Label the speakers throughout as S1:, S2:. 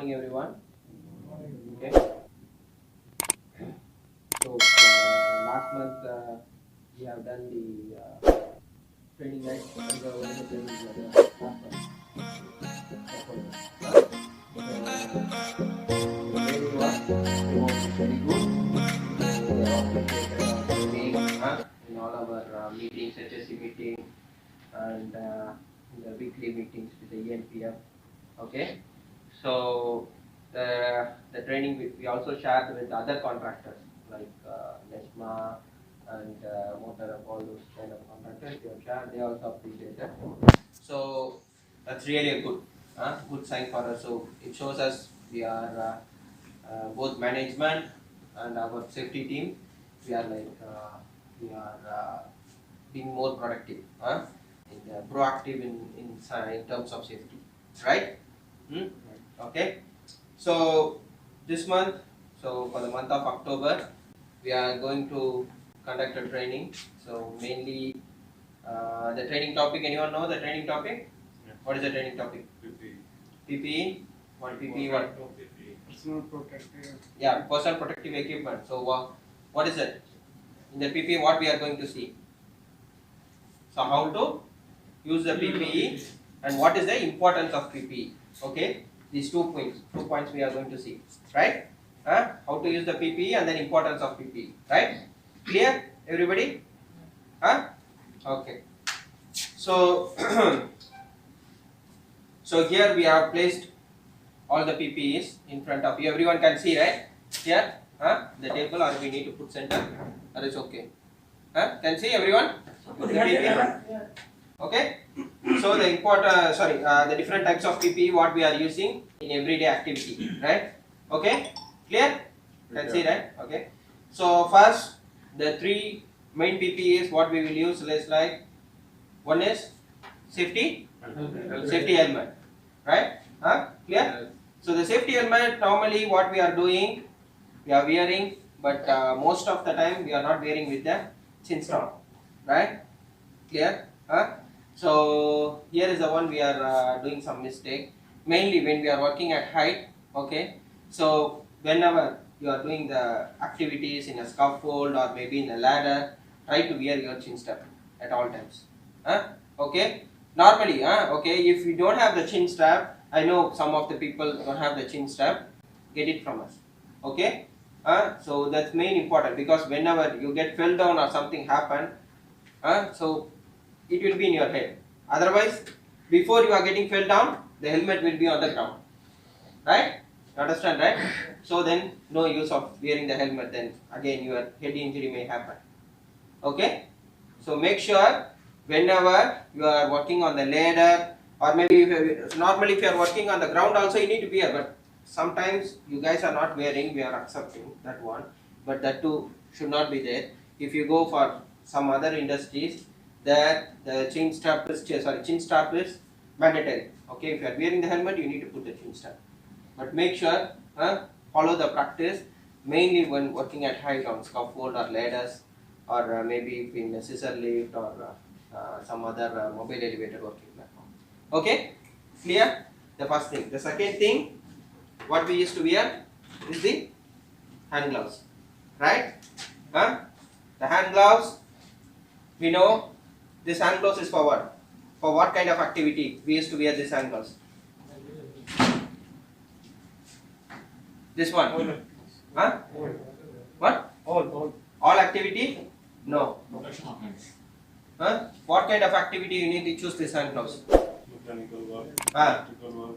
S1: morning, everyone. Okay. So last month we have done the training, right? And the one of the trainings were the last one. The training was very good. We have appreciated our training in all our meetings, HSC meeting, and in the weekly meetings with the ENPF. Okay. So the training we also shared with other contractors like Nesma and Motor, all those kind of contractors we have shared. They also appreciated. So that's really a good sign for us. So it shows us we are both management and our safety team. We are being more productive, proactive in terms of safety, right? Okay. So this month, so for the month of October, we are going to conduct a training. So mainly the training topic. Anyone know the training topic?
S2: Yeah.
S1: What is the training topic?
S2: PPE.
S1: PPE. What PPE? What?
S2: Personal protective.
S1: Yeah, personal protective equipment. So what is it? In the PPE, what we are going to see? So how to use the PPE and what is the importance of PPE? Okay, these 2 points we are going to see, right? How to use the PPE and then importance of PPE, right? Clear, everybody? Okay. So so here we have placed all the PPEs in front of you. Everyone can see, right? Here, the table, or we need to put center, or it's okay. Can see everyone? The PPE? Okay. So the the different types of PPE what we are using in everyday activity, right? Okay. Clear? Can see, right? Okay. So first, the 3 main PPEs what we will use is like one is safety helmet, right? Clear? So the safety helmet, normally what we are doing, we are wearing, but most of the time we are not wearing with the chin strap, right? Clear? So here is the one we are doing some mistake. Mainly when we are working at height, okay. So whenever you are doing the activities in a scaffold or maybe in a ladder, try to wear your chin strap at all times. Okay. Normally, okay, if you don't have the chin strap, I know some of the people don't have the chin strap, get it from us. Okay. So that's main important, because whenever you get fell down or something happen, so it will be in your head. Otherwise, before you are getting fell down, the helmet will be on the ground, right? You understand, right? So then no use of wearing the helmet, then again your head injury may happen. Okay. So make sure whenever you are working on the ladder, or maybe normally if you are working on the ground also you need to wear, but sometimes you guys are not wearing, we are accepting that one, but that too should not be there. If you go for some other industries, there the chin strap is mandatory. Okay, if you are wearing the helmet, you need to put the chin strap. But make sure follow the practice, mainly when working at height on scaffold or ladders, or maybe in a scissor lift or some other mobile elevator working platform. Okay, clear? The first thing. The second thing, what we used to wear is the hand gloves, right? The hand gloves, we know this hand gloves is for what? For what kind of activity we used to wear this hand gloves? This one? What? All activity? No. What kind of activity you need to choose this hand gloves?
S2: Mechanical work, electrical work,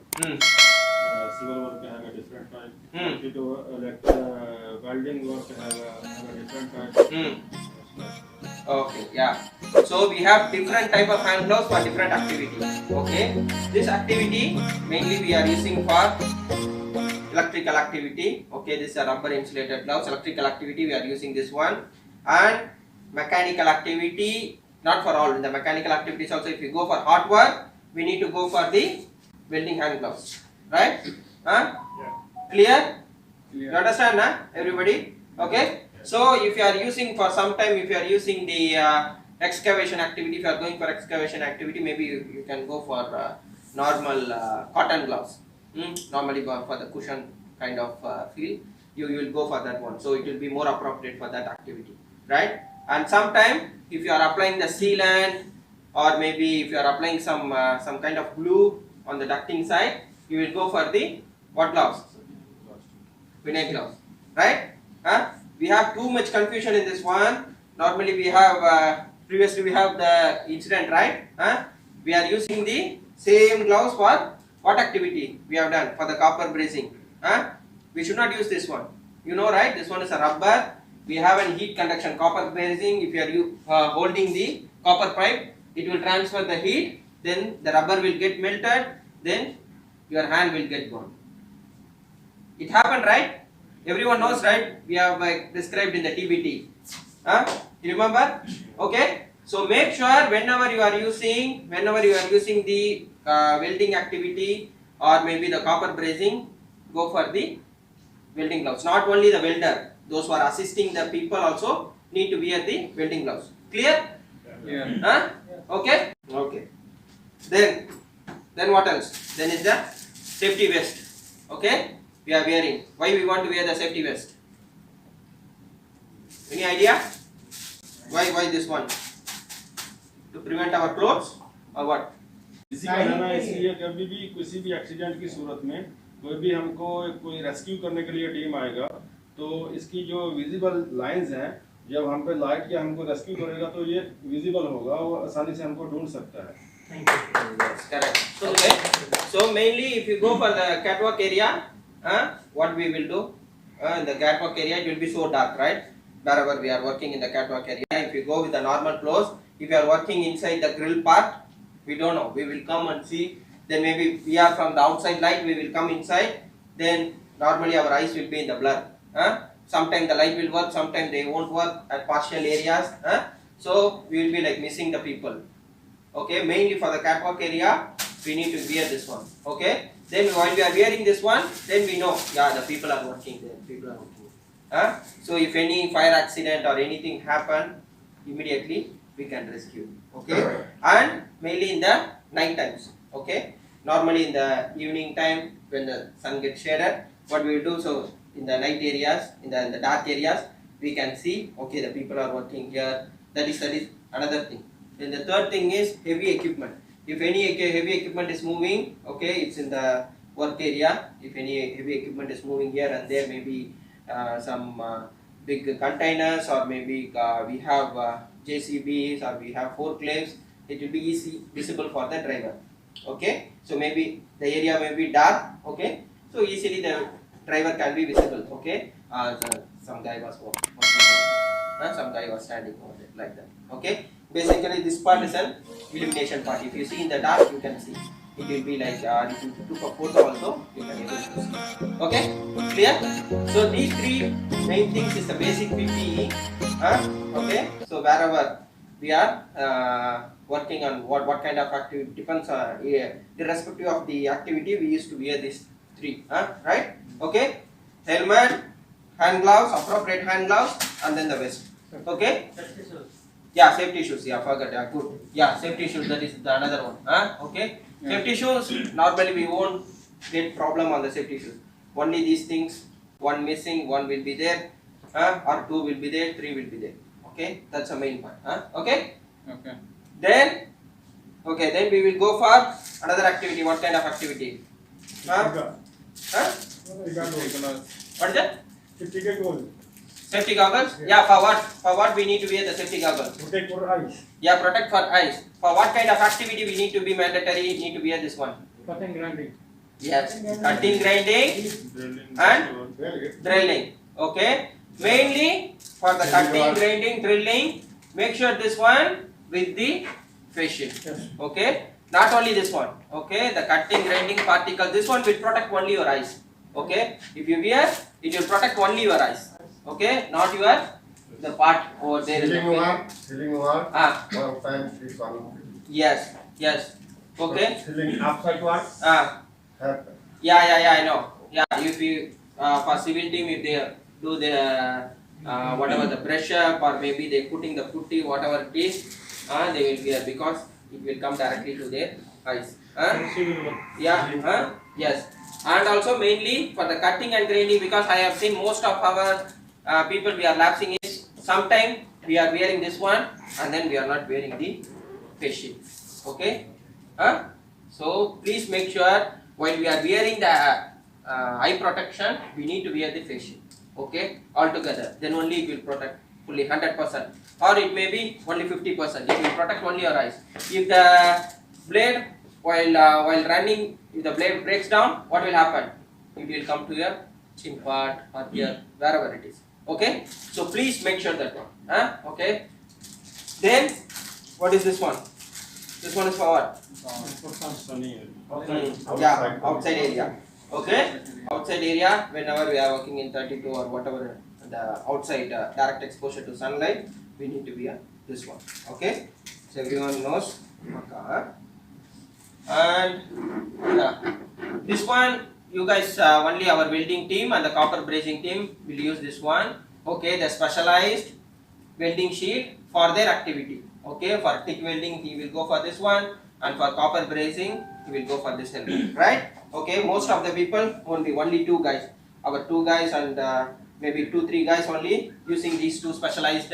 S2: civil work have a different type. Welding work have a different type.
S1: Okay, yeah. So we have different type of hand gloves for different activity. Okay. This activity mainly we are using for electrical activity. Okay, this is a rubber insulated gloves. Electrical activity we are using this one, and mechanical activity not for all. In the mechanical activities also, if you go for hot work, we need to go for the welding hand gloves, right?
S2: Yeah.
S1: Clear? You understand, everybody? Okay. So if you are using for some time, if you are using the excavation activity, if you are going for excavation activity, maybe you can go for normal cotton gloves. Normally for the cushion kind of feel, you will go for that one. So it will be more appropriate for that activity, right? And sometime if you are applying the sealant, or maybe if you are applying some kind of glue on the ducting side, you will go for the what gloves? Vinyl gloves, right? We have too much confusion in this one. Normally we have previously we have the incident, right? We are using the same gloves for what activity we have done for the copper brazing. We should not use this one. You know, right? This one is a rubber. We have an heat conduction copper brazing. If you are holding the copper pipe, it will transfer the heat. Then the rubber will get melted. Then your hand will get burned. It happened, right? Everyone knows, right? We have described in the TBT. You remember? Okay. So make sure whenever you are using the welding activity or maybe the copper brazing, go for the welding gloves. Not only the welder, those who are assisting the people also need to wear the welding gloves. Clear?
S3: Yeah.
S1: Okay. Okay. Then what else? Then is the safety vest. Okay. We are wearing. Why we want to wear the safety vest? Any idea? Why this one? To prevent our clothes or what?
S2: इसी का रहना है, इसलिए कभी भी किसी भी accident की सूरत में कोई भी हमको कोई रेस्क्यू करने के लिए टीम आएगा, तो इसकी जो विजिबल लाइंस हैं, जब हम पे लाइट के हमको रेस्क्यू करेगा तो ये विजिबल होगा, वो आसानी से हमको ढूंढ सकता है.
S1: Yes, correct. Okay. So mainly if you go for the catwalk area, what we will do? In the catwalk area it will be so dark, right? Wherever we are working in the catwalk area, if you go with the normal clothes, if you are working inside the grill part, we don't know. We will come and see. Then maybe we are from the outside light. We will come inside. Then normally our eyes will be in the blur. Sometimes the light will work. Sometimes they won't work at partial areas. So we will be like missing the people. Okay. Mainly for the catwalk area, we need to wear this one. Okay. Then while we are wearing this one, then we know, yeah, the people are working there. People are working. So if any fire accident or anything happen, immediately we can rescue. Okay. And mainly in the night times. Okay. Normally in the evening time when the sun gets shaded, what we will do, so in the night areas, in the dark areas, we can see, okay, the people are working here. That is another thing. Then the third thing is heavy equipment. If any heavy equipment is moving, okay, it's in the work area. If any heavy equipment is moving here and there, maybe some big containers, or maybe we have JCBs, or we have forklifts, it will be easy visible for the driver. Okay, so maybe the area may be dark. Okay, so easily the driver can be visible. Okay, some guy was walking on, some guy was standing over it like that. Okay, basically this part is an illumination part. If you see in the dark, you can see. It will be like if you took a photo also, you can able to see. Okay, clear? So these three main things is the basic PPE. Okay, so wherever we are working on what kind of activity, depends on irrespective of the activity, we used to wear these three. Right? Okay, helmet, hand gloves, appropriate hand gloves, and then the vest. Okay. Yeah, safety shoes. Yeah, forgot. Yeah, good. Yeah, safety shoes. That is the another one. Okay. Yeah. Safety shoes. Normally we won't get problem on the safety shoes. Only these things. One missing, one will be there, or two will be there, three will be there. Okay, that's the main part. Okay.
S3: Okay.
S1: Then we will go for another activity. What kind of activity? What is that? Safety goggles? Yeah, for what? For what we need to wear the safety goggles?
S2: Protect for eyes.
S1: Yeah, protect for eyes. For what kind of activity we need to be mandatory? Need to wear this one?
S3: Cutting grinding.
S1: Yes, cutting, grinding, and drilling. Okay, mainly for the cutting, grinding, drilling. Make sure this one with the face shield. Okay, not only this one. Okay, the cutting, grinding, particle. This one will protect only your eyes. Okay, if you wear, it will protect only your eyes. Okay, not your the part over there.
S4: Ceiling one. One time this one.
S1: Yes. Okay.
S4: Ceiling upside one.
S1: Yeah, I know. Yeah, if you for civil team, if they do the whatever the brush up, or maybe they putting the putty, whatever it is, they will wear, because it will come directly to their eyes. Yeah. Yes. And also mainly for the cutting and grinding, because I have seen most of our people we are lapsing is sometime we are wearing this one and then we are not wearing the face shield. Okay? So please make sure while we are wearing the eye protection, we need to wear the face shield. Okay? Altogether. Then only it will protect fully 100%. Or it may be only 50%. It will protect only your eyes. If the blade while running, if the blade breaks down, what will happen? It will come to your chin part or here, wherever it is. Okay? So please make sure that one. Okay? Then what is this one? This one is for what? Yeah, outside area. Okay? Outside area, whenever we are working in 32 or whatever the outside direct exposure to sunlight, we need to wear this one. Okay? So everyone knows. Okay. And yeah, this one you guys only our welding team and the copper brazing team will use this one. Okay, the specialized welding sheet for their activity. Okay, for TIG welding he will go for this one, and for copper brazing he will go for this helmet. Right? Okay, most of the people only two guys, our two guys and maybe 2-3 guys only using these two specialized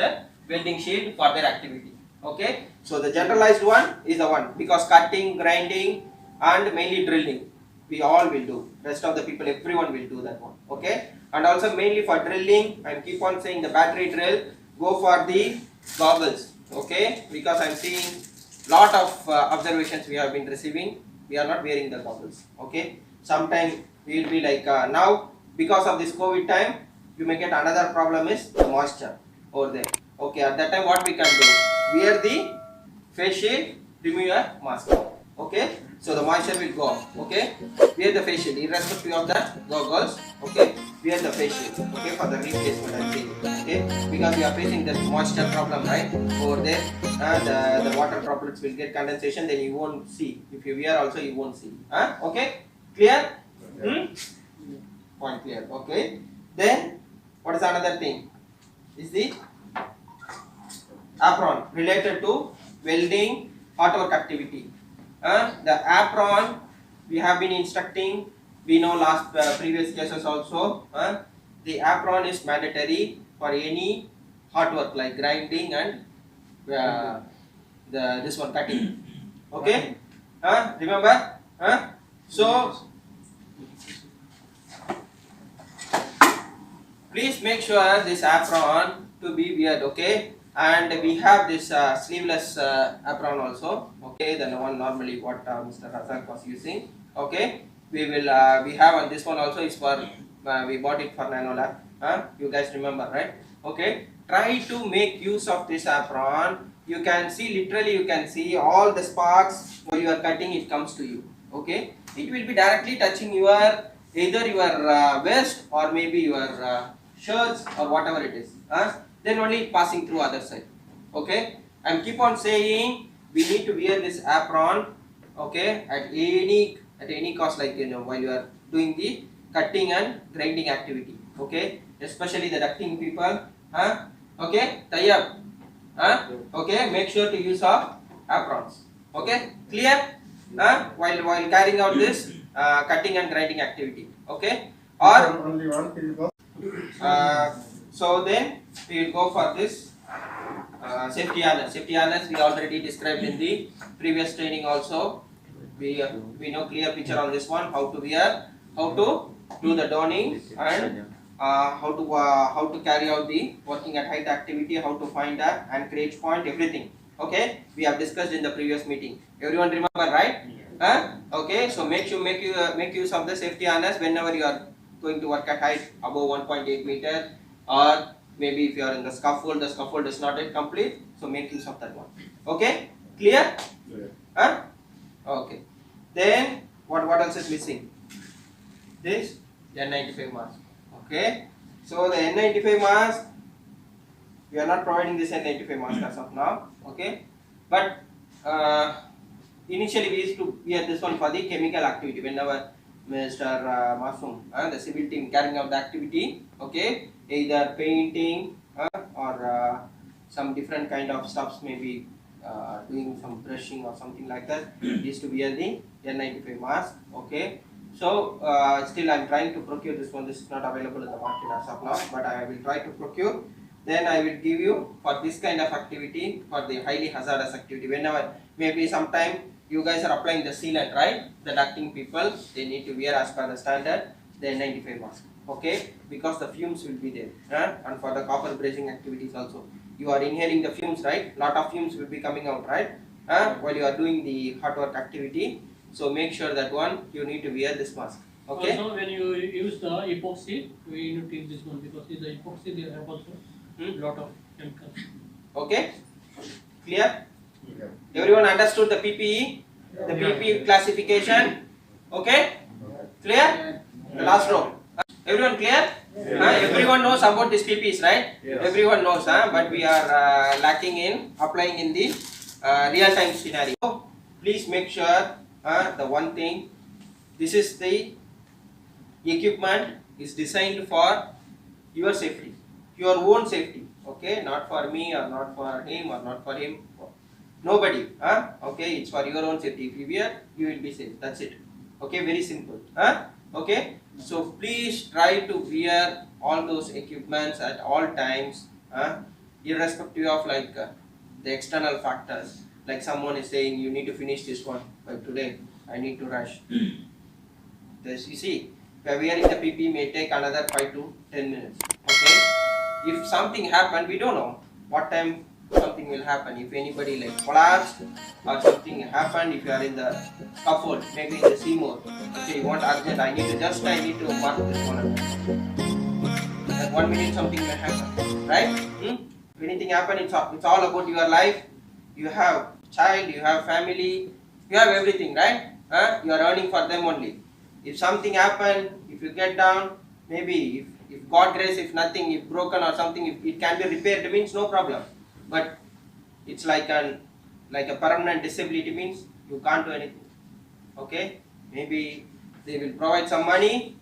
S1: welding sheet for their activity. Okay, so the generalized one is the one, because cutting, grinding and mainly drilling we all will do. Rest of the people, everyone will do that one. Okay, and also mainly for drilling, I keep on saying the battery drill, go for the goggles. Okay, because I am seeing lot of observations we have been receiving, we are not wearing the goggles. Okay, sometime we will be like now because of this COVID time, you may get another problem is the moisture over there. Okay, at that time what we can do? Wear the face shield, remove your mask. Okay, so the moisture will go off. Okay, wear the face shield irrespective of the goggles. Okay, wear the face shield. Okay, for the replacement I'm saying. Okay, because we are facing the moisture problem right over there, and the water droplets will get condensation. Then you won't see. If you wear also you won't see. Okay, clear? Point clear. Okay. Then what is another thing? Is the apron related to welding hot work activity. The apron we have been instructing, we know last previous cases also, the apron is mandatory for any hot work like grinding and this one cutting. Okay, remember? So please make sure this apron to be weared. Okay, and we have this sleeveless apron also. Okay, the one normally what Mr. Razak was using. Okay, we will we have on this one also is for we bought it for Nanolab. You guys remember, right? Okay, try to make use of this apron. You can see, literally you can see all the sparks while you are cutting, it comes to you. Okay, it will be directly touching your either your vest or maybe your shirts or whatever it is. Then only passing through other side. Okay, and keep on saying we need to wear this apron. Okay, at any cost, like while you are doing the cutting and grinding activity. Okay, especially the ducting people. Okay, tie up. Okay, make sure to use our aprons. Okay, clear? While carrying out this cutting and grinding activity. Okay, or
S4: only one people.
S1: so then we will go for this safety harness. Safety harness we already described in the previous training also. We know clear picture on this one, how to wear, how to do the donning, and how to carry out the working at height activity, how to find a anchorage point, everything. Okay, we have discussed in the previous meeting. Everyone remember, right? Okay, so make use of the safety harness whenever you are going to work at height above 1.8 meter, or maybe if you are in the scaffold is not yet complete, so make use of that one. Okay, clear? Okay, then what else is missing? This N95 mask. Okay, so the N95 mask, we are not providing this N95 mask as of now. Okay, but initially we used to wear this one for the chemical activity whenever Mr. Masum, the civil team carrying out the activity. Okay, either painting or some different kind of stuffs, maybe doing some brushing or something like that. Used to wear the N95 mask. Okay, So still I'm trying to procure this one. This is not available in the market as of now, but I will try to procure. Then I will give you for this kind of activity, for the highly hazardous activity. Whenever maybe sometime you guys are applying the sealant, right? The ducting people, they need to wear as per the standard the N95 mask. Okay, because the fumes will be there, and for the copper brazing activities also, you are inhaling the fumes, right? Lot of fumes will be coming out, right? While you are doing the hot work activity. So make sure that one you need to wear this mask. Okay.
S5: Also, when you use the epoxy, we need to use this one because in the epoxy they have also lot of chemicals.
S1: Okay. Clear?
S4: Yeah.
S1: Everyone understood the PPE? The PPE classification? Okay? Clear? The last row. Everyone clear? Everyone knows about these PPEs, right?
S2: Yes.
S1: Everyone knows, but we are lacking in applying in the real-time scenario. So, please make sure the one thing, this is the equipment is designed for your safety, your own safety. Okay, not for me or not for him or not for him. Nobody. Okay, it's for your own safety. If you wear, you will be safe. That's it. Okay, very simple. Okay, so please try to wear all those equipments at all times, irrespective of like the external factors. Like someone is saying you need to finish this one by today. I need to rush. This you see, wearing the PP may take another 5 to 10 minutes. Okay, if something happened, we don't know what time something will happen. If anybody like collapsed or something happened, if you are in the scaffold, maybe in the Seymour, okay, you want urgent, I need to mark this one. That 1 minute something may happen, right? If anything happen, it's all about your life. You have child, you have family, you have everything, right? You are earning for them only. If something happen, if you get down, maybe if God grace, if nothing, if broken or something, if it can be repaired, means no problem. But it's like a permanent disability, means you can't do anything. Okay, maybe they will provide some money,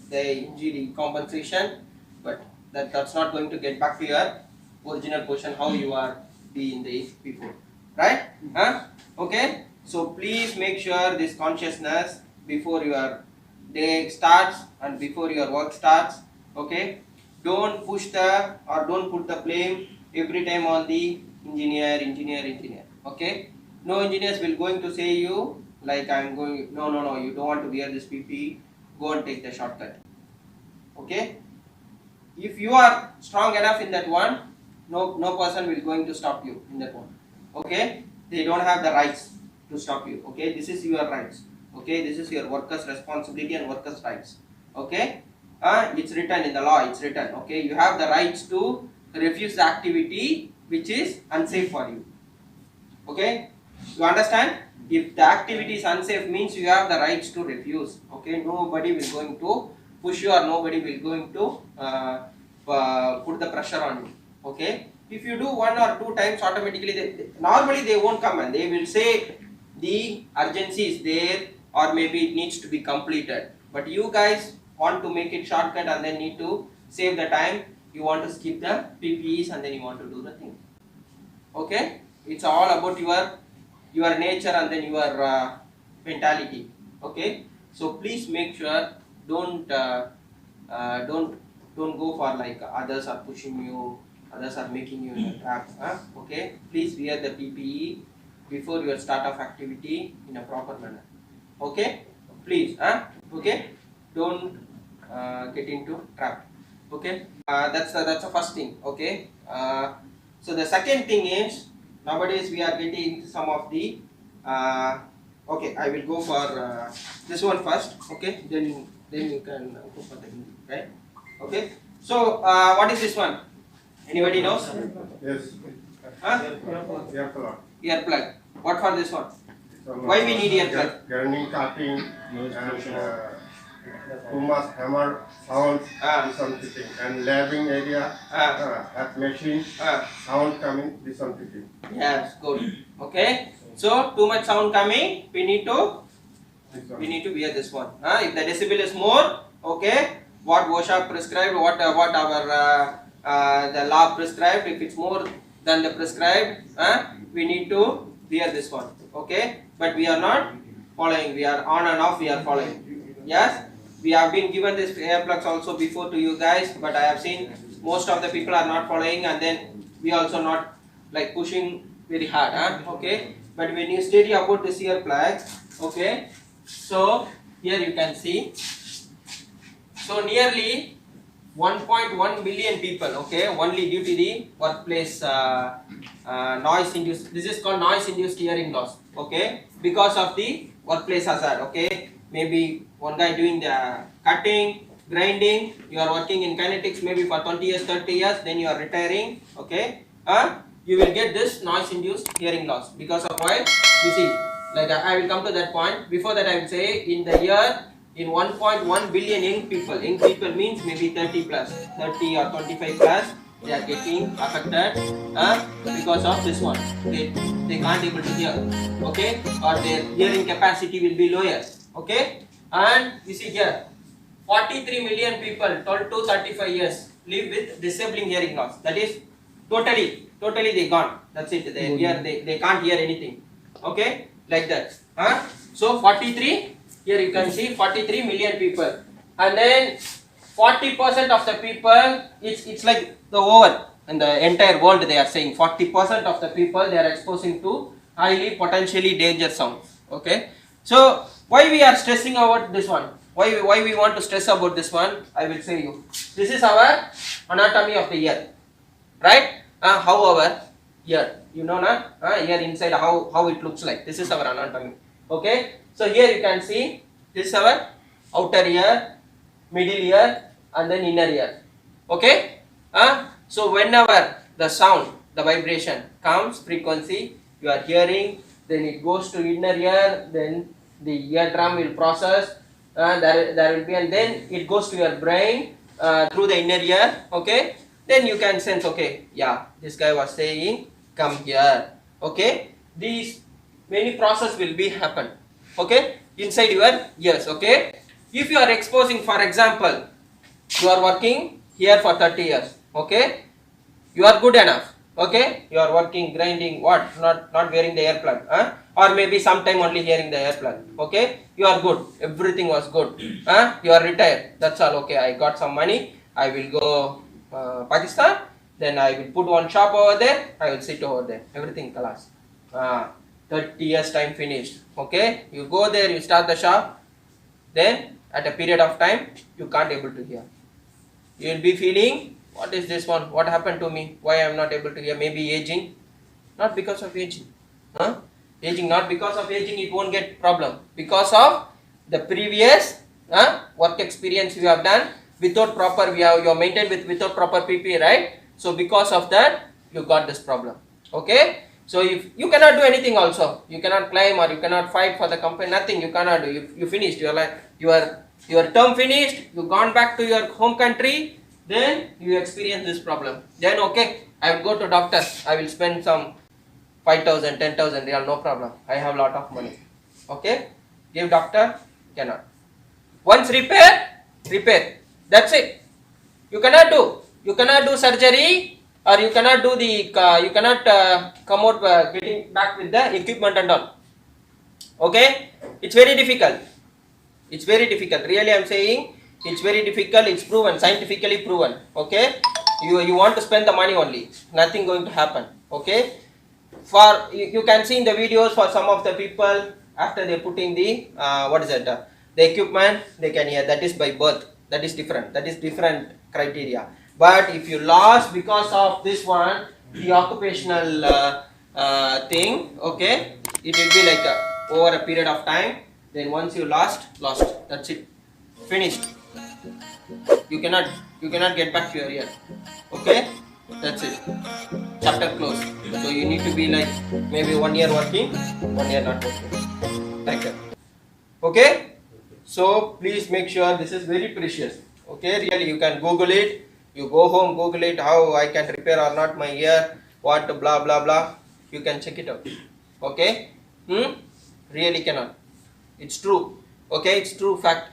S1: the injury compensation, but that's not going to get back to your original position how you are in the before, right? Okay, so please make sure this consciousness before your day starts and before your work starts. Okay, don't push don't put the blame every time on the engineer. Okay, no engineers will going to say you like no, you don't want to wear this PPE, go and take the shortcut. Okay, if you are strong enough in that one, no person will going to stop you in that one. Okay, they don't have the rights to stop you. Okay, this is your rights. Okay, this is your workers' responsibility and workers' rights. Okay, it's written in the law, it's written. Okay, you have the rights to refuse the activity which is unsafe for you. Okay, you understand? If the activity is unsafe, means you have the rights to refuse. Okay, nobody will going to push you or nobody will going to put the pressure on you. Okay, if you do 1 or 2 times, automatically normally they won't come and they will say the urgency is there or maybe it needs to be completed. But you guys want to make it shortcut and then need to save the time. You want to skip the PPEs and then you want to do the thing. Okay, it's all about your nature and then your mentality. Okay, so please make sure don't go for like others are pushing you, others are making you in a trap. Okay, please wear the PPE before your start of activity in a proper manner. Okay, please. Okay, don't get into trap. Okay, that's the first thing. Okay, so the second thing is nowadays we are getting some of the okay, I will go for this one first. Okay, then you can go for the Hindi, right? Okay, so what is this one? Anybody knows?
S4: Yes. Ear plug.
S1: Ear plug. What for this one? Why we need ear plug?
S4: Grinding, cutting, and too much hammer sound this one fitting, and labbing area at machine sound coming this one fitting.
S1: Yes, good. Okay, so too much sound coming, we need to wear this one. If the decibel is more, okay, what OSHA prescribed, what our the law prescribed, if it's more than the prescribed, we need to wear this one. Okay, but we are not following, we are on and off, we are following. Yes, we have been given this earplugs also before to you guys, but I have seen most of the people are not following, and then we also not like pushing very hard. Okay, but when you study about this earplug, okay, so here you can see, so nearly 1.1 billion people, okay, only due to the workplace noise induced, this is called noise induced hearing loss, okay, because of the workplace hazard, okay. Maybe one guy doing the cutting, grinding, you are working in kinetics maybe for 20 years, 30 years, then you are retiring, okay, you will get this noise induced hearing loss because of why, you see, like I will come to that point. Before that I will say, in the year, in 1.1 billion young people means maybe 30 plus, 30 or 25 plus, they are getting affected because of this one. They can't able to hear, okay, or their hearing capacity will be lower, okay. And you see here, 43 million people 12 to 35 years live with disabling hearing loss. That is totally they gone. That's it. They can't hear anything, okay, like that. So 43, here you can see 43 million people, and then 40% of the people, it's like the over in the entire world, they are saying 40% of the people they are exposing to highly potentially danger sounds, okay. So why we are stressing about this one, why we want to stress about this one, I will say you, this is our anatomy of the ear, right? How our ear, you know na, ear inside how it looks like, this is our anatomy, okay. So here you can see, this is our outer ear, middle ear, and then inner ear, okay. So whenever the sound, the vibration comes, frequency, you are hearing, then it goes to inner ear, then the eardrum will process, there will be, and then it goes to your brain through the inner ear, okay. Then you can sense, okay, yeah, this guy was saying come here, okay. These many process will be happen, okay, inside your ears, okay. If you are exposing, for example, you are working here for 30 years, okay, you are good enough, okay, you are working, grinding, what, not wearing the earplug, or maybe sometime only hearing the earplug, okay, you are good, everything was good, you are retired, that's all, okay, I got some money, I will go Pakistan, then I will put one shop over there, I will sit over there, everything class, 30 years time finished, okay, you go there, you start the shop, then at a period of time you can't able to hear, you will be feeling, what is this one, what happened to me, why I am not able to hear, maybe aging, not because of aging, aging, not because of aging it won't get problem, because of the previous work experience you have done without proper, you are maintained without proper PPE, right? So because of that you got this problem, okay. So if you cannot do anything also, you cannot climb or you cannot fight for the company, nothing you cannot do, you finished, your term finished, you gone back to your home country, then you experience this problem, then okay, I will go to doctor, I will spend some 5,000, 10,000 real, no problem, I have lot of money, okay. Give doctor, cannot. Once repair, that's it. You cannot do surgery, or you cannot do the, you cannot come out getting back with the equipment and all, okay. It's very difficult, really I am saying, it's very difficult, it's proven, scientifically proven, okay. You want to spend the money only, nothing going to happen, okay. For you can see in the videos, for some of the people, after they putting the the equipment, they can hear, that is by birth, that is different criteria. But if you lost because of this one, the occupational thing, okay, it will be like over a period of time, then once you lost, that's it, finished, you cannot get back to your ear, okay, that's it, chapter closed. So you need to be like maybe 1 year working, 1 year not working, like that, okay. So please make sure, this is very precious, okay, really you can Google it, you go home, Google it, how I can repair or not my ear, what blah blah blah, you can check it out, okay. Really cannot, it's true, okay, it's true fact,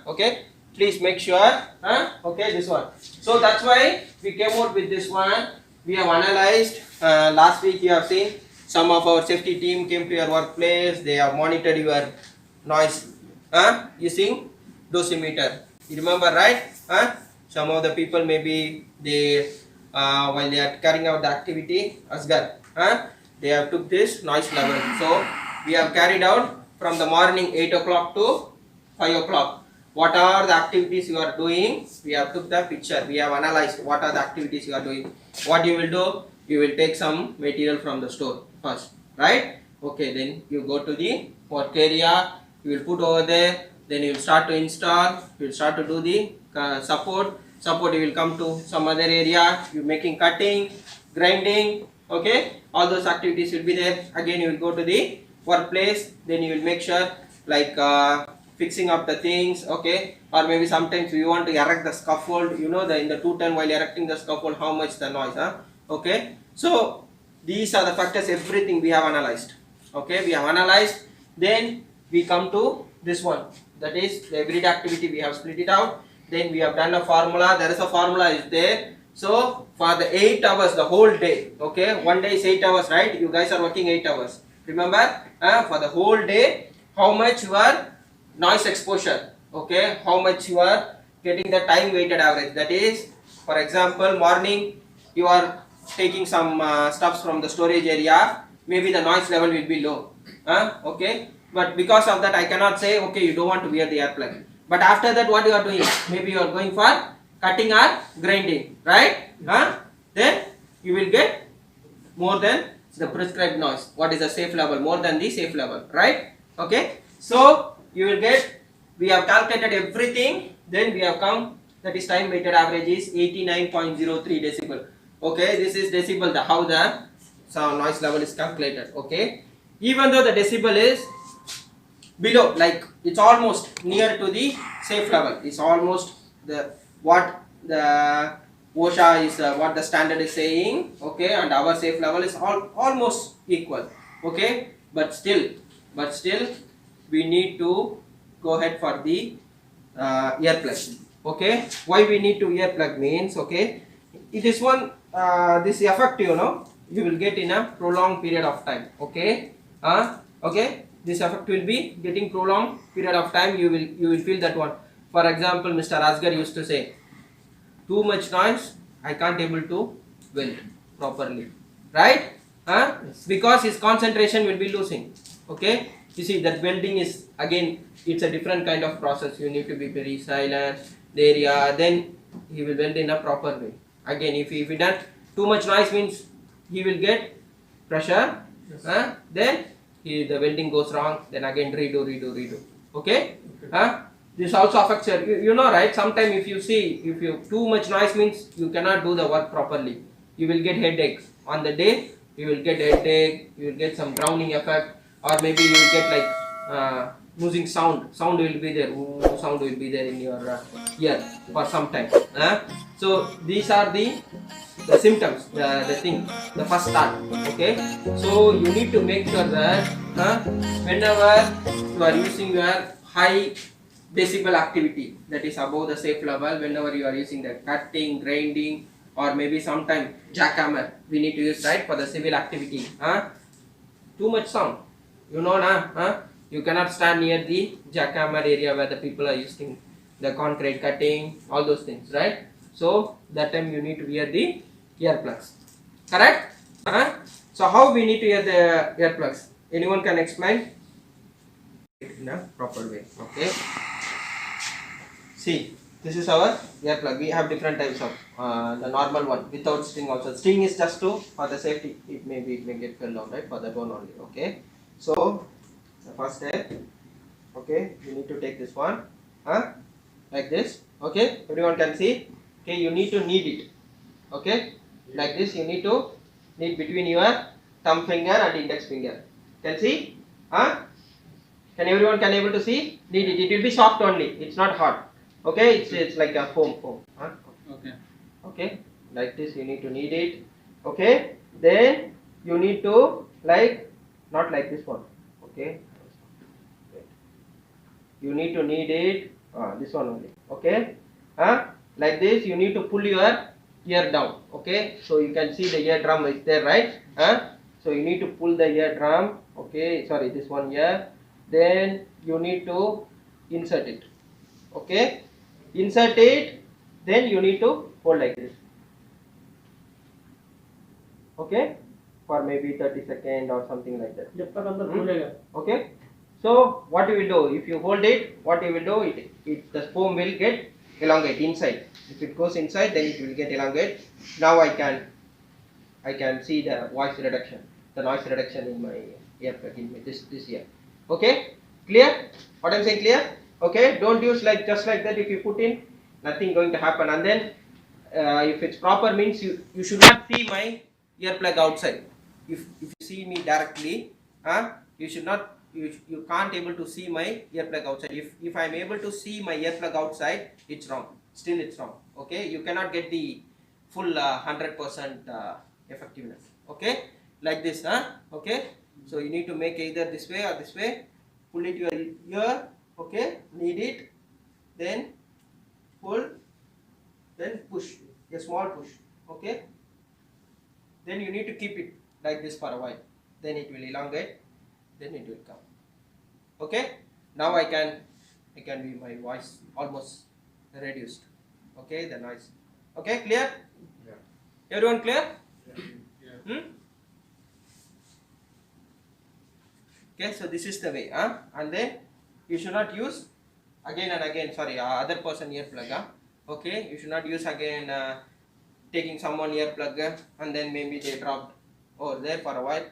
S1: okay. Please make sure, okay, this one. So that's why we came out with this one. We have analyzed, last week you have seen, some of our safety team came to your workplace, they have monitored your noise, using dosimeter. You remember, right? Some of the people maybe they while they are carrying out the activity, Asgar, they have took this noise level. So we have carried out from the morning 8 o'clock to 5 o'clock. What are the activities you are doing? We have took the picture. We have analyzed what are the activities you are doing. What you will do? You will take some material from the store first, right? Okay, then you go to the work area. You will put over there. Then you will start to install. You will start to do the support. Support, you will come to some other area. You making cutting, grinding. Okay, all those activities will be there. Again, you will go to the workplace. Then you will make sure like fixing up the things. Okay, or maybe sometimes you want to erect the scaffold. You know, in the 210 while erecting the scaffold, how much the noise, okay. So these are the factors, everything we have analyzed. Okay, we have analyzed. Then we come to this one, that is the everyday activity. We have split it out. Then we have done a formula. There is a formula is there. So for the 8 hours, the whole day, okay, one day is 8 hours, right? You guys are working 8 hours. Remember, for the whole day, how much your noise exposure, okay, how much you are getting the time weighted average. That is, for example, morning you are taking some stuffs from the storage area, maybe the noise level will be low, okay, but because of that I cannot say okay you don't want to wear the earplug. But after that what you are doing, maybe you are going for cutting or grinding, right? Then you will get more than the prescribed noise. What is the safe level? More than the safe level, right? Okay, so you will get, we have calculated everything, then we have come, that is time weighted average is 89.03 decibel. Okay, this is decibel, the how the sound noise level is calculated. Okay, even though the decibel is below, like it's almost near to the safe level, it's almost the what the OSHA is what the standard is saying, okay, and our safe level is almost equal, okay, but still we need to go ahead for the earplug. Okay, why we need to earplug means, okay, it is one this effect, you know, you will get in a prolonged period of time. Okay, okay, this effect will be getting prolonged period of time. You will feel that one. For example, Mr. Asgar used to say, too much noise, I can't able to weld properly, right? Because his concentration will be losing. Okay, you see that welding is again, it's a different kind of process. You need to be very silent, the area, then he will weld in a proper way. Again, if he done too much noise means he will get pressure, yes. Then the welding goes wrong, then again redo. Okay, this also affects you know, right? Sometimes if you see, if you too much noise means you cannot do the work properly. You will get headaches on the day. You will get headache. You will get some drowning effect, or maybe you will get like losing sound. Sound will be there. Sound will be there in your ear for some time. So these are the symptoms, the thing, the first start. Okay, so you need to make sure that whenever you are using your high decibel activity, that is above the safe level, whenever you are using the cutting, grinding, or maybe sometime jackhammer, we need to use, right, for the civil activity. Too much sound, you know, you cannot stand near the jackhammer area where the people are using the concrete cutting, all those things, right? So that time you need to wear the earplugs, correct? So how we need to wear the earplugs? Anyone can explain in a proper way? Okay. See, this is our earplug. We have different types of the normal one without string also. String is just to for the safety. It may get fell down, right? For that one only. Okay. So the first step. Okay, you need to take this one, like this. Okay, everyone can see. Okay, you need to knead it. Okay, like this. You need to knead between your thumb finger and index finger. Can see? Can everyone able to see? Knead it. It will be soft only. It's not hard. Okay, it's like a foam.
S3: Okay.
S1: Okay, like this you need to knead it. Okay, then you need to like not like this one. Okay, you need to knead it. This one only. Okay, like this you need to pull your ear down. Okay, so you can see the ear drum is there, right? So you need to pull the ear drum. Okay, sorry, this one here. Then you need to insert it. Okay, insert it, then you need to hold like this. Okay, for maybe 30 seconds or something like that.
S5: जब तक अंदर खुलेगा.
S1: Okay, so what you will do, if you hold it, what you will do, the foam will get elongate inside. If it goes inside, then it will get elongate. Now I can see the voice reduction, the noise reduction in my earplug in this ear. Okay, clear? What I'm saying clear? Okay, don't use like just like that. If you put in, nothing going to happen. And then if it's proper means you should not see my earplug outside. If you see me directly, you should not. You can't able to see my earplug outside. If I'm able to see my earplug outside, it's wrong. Still it's wrong. Okay, you cannot get the full 100% effectiveness. Okay, like this, okay. So you need to make either this way or this way. Pull it your ear. Okay, knead it, then pull, then push. A small push. Okay. Then you need to keep it like this for a while. Then it will elongate. Then it will come. Okay, now I can be my voice almost reduced. Okay, the noise. Okay, clear?
S4: Yeah.
S1: Everyone clear?
S3: Yeah.
S1: Okay, so this is the way, and then you should not use again and again. Sorry, other person earplug. Okay, you should not use again taking someone earplug and then maybe they dropped over there for a while.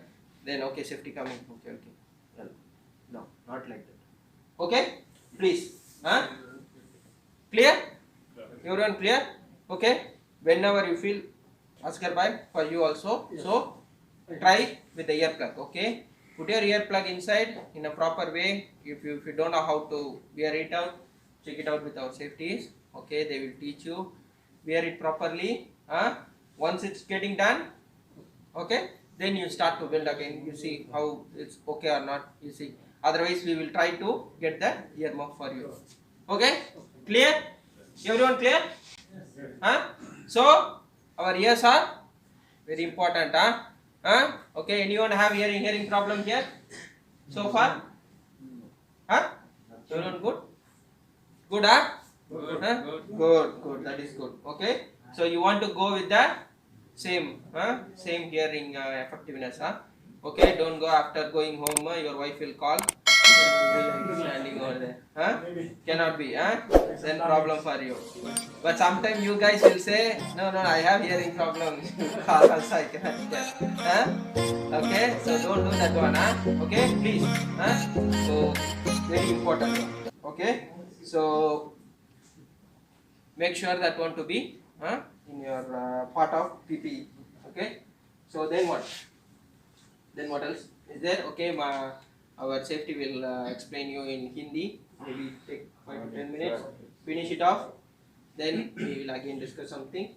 S1: Then okay, safety coming. Okay. Well, no, not like that. Okay, please. Clear? Everyone clear? Okay. Whenever you feel, Oscar bhai, for you also. Yes. So try with the earplug. Okay. Put your earplug inside in a proper way. If you don't know how to wear it out, check it out with our safeties. Okay, they will teach you. Wear it properly. Once it's getting done, okay, then you start to build again. You see how it's okay or not. You see. Otherwise, we will try to get the earmuff for you. Okay, clear? Everyone clear? So our ears are very important. Okay, anyone have hearing problem here so far? Everyone good? Good, Good. That is good. Okay, so you want to go with the same hearing effectiveness. Okay, don't go after going home. Your wife will call. Standing over there. Cannot be. Then problem for you. But sometimes you guys will say, no, I have hearing problem. Call also I cannot get. Okay, so don't do that one. Okay, please. So very important one. Okay, so make sure that one to be in your part of PPE. Okay, so then what? Then what else is there? Okay, our safety will explain you in Hindi. Maybe take 5 to 10 minutes. Finish it off. Then we will again discuss something.